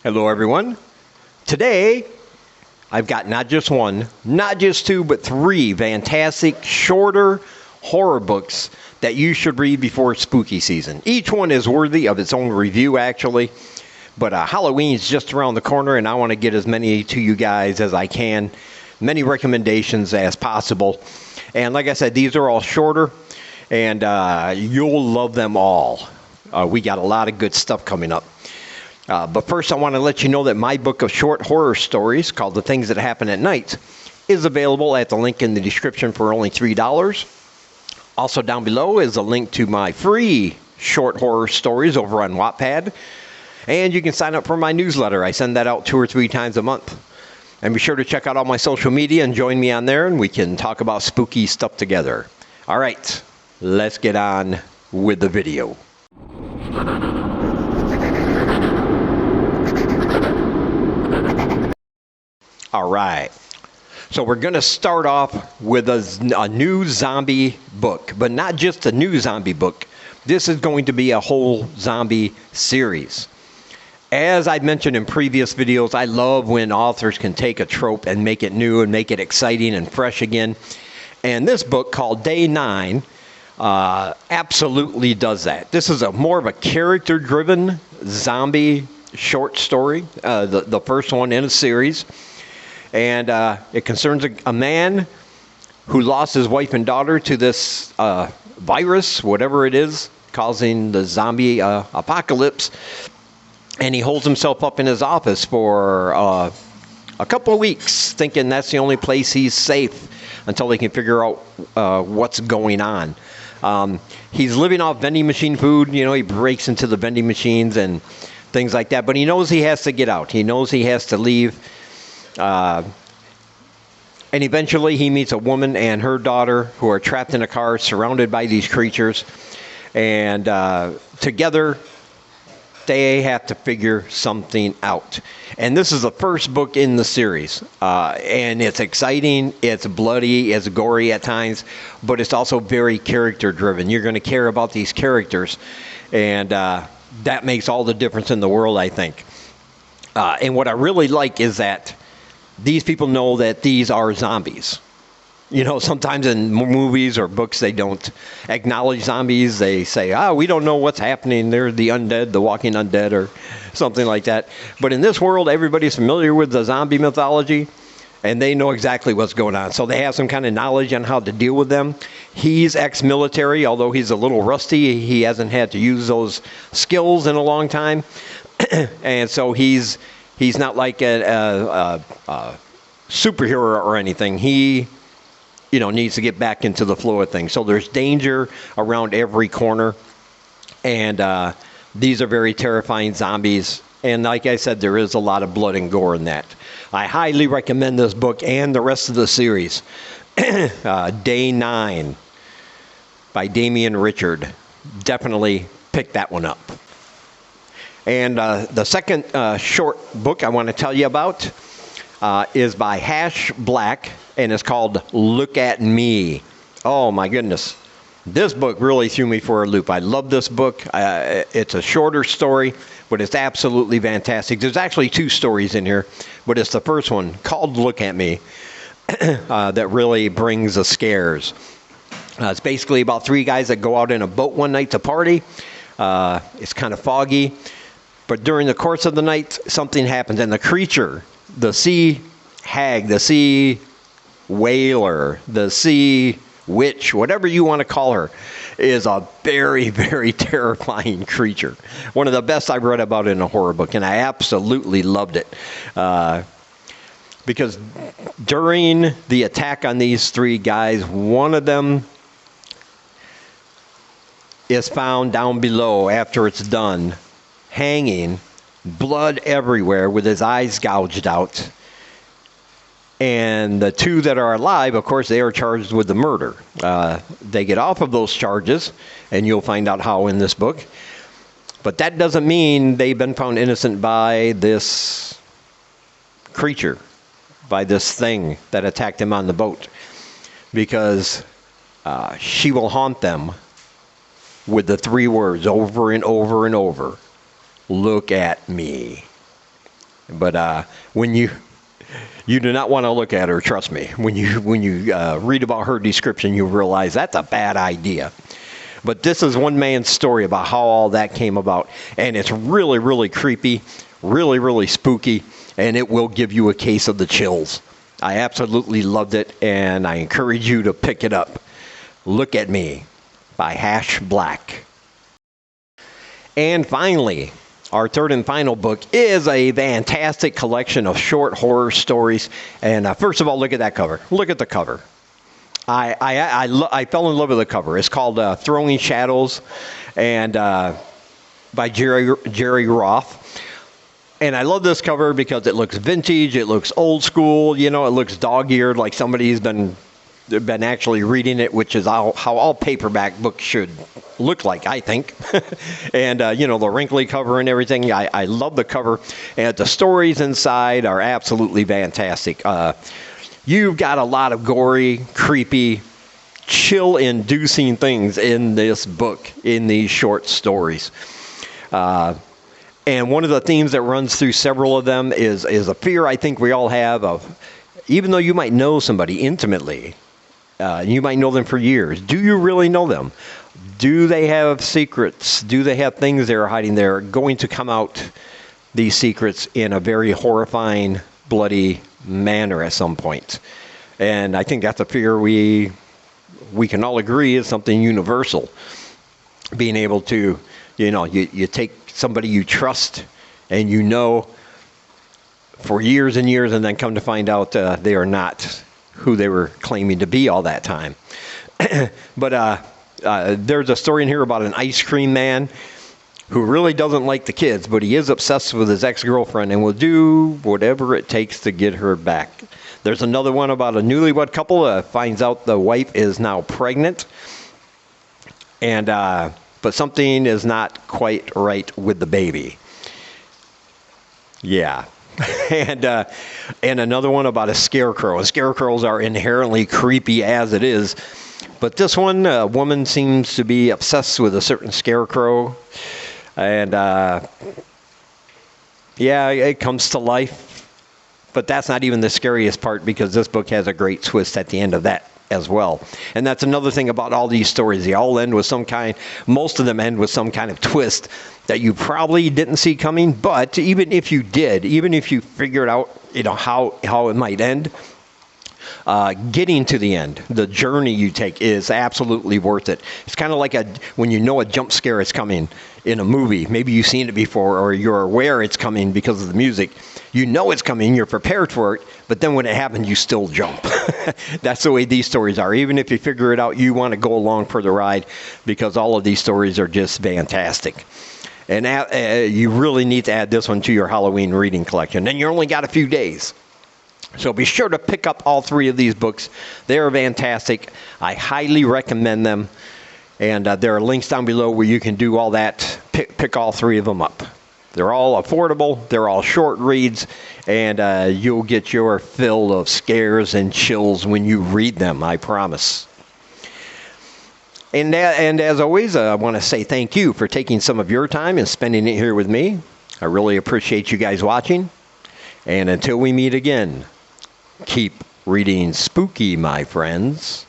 Hello, everyone. Today, I've got not just one, not just two, but three fantastic, shorter horror books that you should read before spooky season. Each one is worthy of its own review, actually. But Halloween's just around the corner, and I want to get as many to you guys as I can, many recommendations as possible. And like I said, these are all shorter, and you'll love them all. We got a lot of good stuff coming up. But first, I want to let you know that my book of short horror stories, called The Things That Happen at Night, is available at the link in the description for only $3. Also down below is a link to my free short horror stories over on Wattpad. And you can sign up for my newsletter. I send that out 2 or 3 times a month. And be sure to check out all my social media and join me on there, and we can talk about spooky stuff together. All right, let's get on with the video. All right, so we're going to start off with a new zombie book, but not just a new zombie book. This is going to be a whole zombie series. As I mentioned in previous videos, I love when authors can take a trope and make it new and make it exciting and fresh again. And this book, called Day 9, absolutely does that. This is more of a character-driven zombie short story, the first one in a series. And it concerns a man who lost his wife and daughter to this virus, whatever it is, causing the zombie apocalypse. And he holds himself up in his office for a couple of weeks, thinking that's the only place he's safe until they can figure out what's going on. He's living off vending machine food. You know, he breaks into the vending machines and things like that. But he knows he has to get out. He knows he has to leave. And eventually he meets a woman and her daughter who are trapped in a car surrounded by these creatures. And together they have to figure something out. And this is the first book in the series. And it's exciting, it's bloody, it's gory at times, but it's also very character driven. You're going to care about these characters. And that makes all the difference in the world, I think. And what I really like is that these people know that these are zombies. You know, sometimes in movies or books, they don't acknowledge zombies. They say, we don't know what's happening. They're the undead, the walking undead, or something like that. But in this world, everybody's familiar with the zombie mythology, and they know exactly what's going on. So they have some kind of knowledge on how to deal with them. He's ex-military, although he's a little rusty. He hasn't had to use those skills in a long time. And so he's not like a superhero or anything. He, needs to get back into the flow of things. So there's danger around every corner. And these are very terrifying zombies. And like I said, there is a lot of blood and gore in that. I highly recommend this book and the rest of the series. Day 9 by Damien Richard. Definitely pick that one up. And the second short book I want to tell you about is by Hash Black, and it's called Look at Me. Oh my goodness. This book really threw me for a loop. I love this book. It's a shorter story, but it's absolutely fantastic. There's actually 2 stories in here, but it's the first one, called Look at Me, that really brings the scares. It's basically about 3 guys that go out in a boat one night to party. It's kind of foggy. But during the course of the night, something happens, and the creature, the sea hag, the sea whaler, the sea witch, whatever you want to call her, is a very, very terrifying creature. One of the best I've read about in a horror book, and I absolutely loved it. Because during the attack on these 3 guys, one of them is found down below after it's done, hanging, blood everywhere, with his eyes gouged out. And the 2 that are alive, of course, they are charged with the murder. They get off of those charges, and you'll find out how in this book. But that doesn't mean they've been found innocent by this creature, by this thing that attacked him on the boat. Because she will haunt them with the 3 words over and over and over. Look at me. But when you do not want to look at her, trust me. When you read about her description, you realize that's a bad idea. But this is one man's story about how all that came about. And it's really, really creepy, really, really spooky, and it will give you a case of the chills. I absolutely loved it, and I encourage you to pick it up. Look at Me by Hash Black. And finally, our third and final book is a fantastic collection of short horror stories. And first of all, look at that cover. Look at the cover. I fell in love with the cover. It's called Throwing Shadows, and by Jerry Roth. And I love this cover because it looks vintage, it looks old school, it looks dog-eared, like somebody's been actually reading it, which is how all paperback books should look like, I think. And, the wrinkly cover and everything. I love the cover. And the stories inside are absolutely fantastic. You've got a lot of gory, creepy, chill-inducing things in this book, in these short stories. And one of the themes that runs through several of them is a fear I think we all have of, even though you might know somebody intimately, you might know them for years, do you really know them? Do they have secrets? Do they have things they're hiding? They're going to come out, these secrets, in a very horrifying, bloody manner at some point. And I think that's a fear we can all agree is something universal. Being able to, you take somebody you trust and for years and years, and then come to find out they are not who they were claiming to be all that time. But there's a story in here about an ice cream man who really doesn't like the kids, but he is obsessed with his ex-girlfriend and will do whatever it takes to get her back. There's another one about a newlywed couple finds out the wife is now pregnant, and but something is not quite right with the baby. Yeah. And another one about a scarecrow. And scarecrows are inherently creepy as it is. But this one, a woman seems to be obsessed with a certain scarecrow. And, it comes to life. But that's not even the scariest part, because this book has a great twist at the end of that as well. And that's another thing about all these stories. They all end with most of them end with some kind of twist that you probably didn't see coming. But even if you did, even if you figured out, how it might end, getting to the end, the journey you take is absolutely worth it. It's kind of like when you know a jump scare is coming in a movie. Maybe you've seen it before, or you're aware it's coming because of the music. You know it's coming, you're prepared for it, but then when it happens, you still jump. That's the way these stories are. Even if you figure it out, you want to go along for the ride, because all of these stories are just fantastic. And you really need to add this one to your Halloween reading collection. And you only got a few days. So be sure to pick up all three of these books. They are fantastic. I highly recommend them. And there are links down below where you can do all that, pick all three of them up. They're all affordable, they're all short reads, and you'll get your fill of scares and chills when you read them, I promise. And as always, I want to say thank you for taking some of your time and spending it here with me. I really appreciate you guys watching. And until we meet again, keep reading spooky, my friends.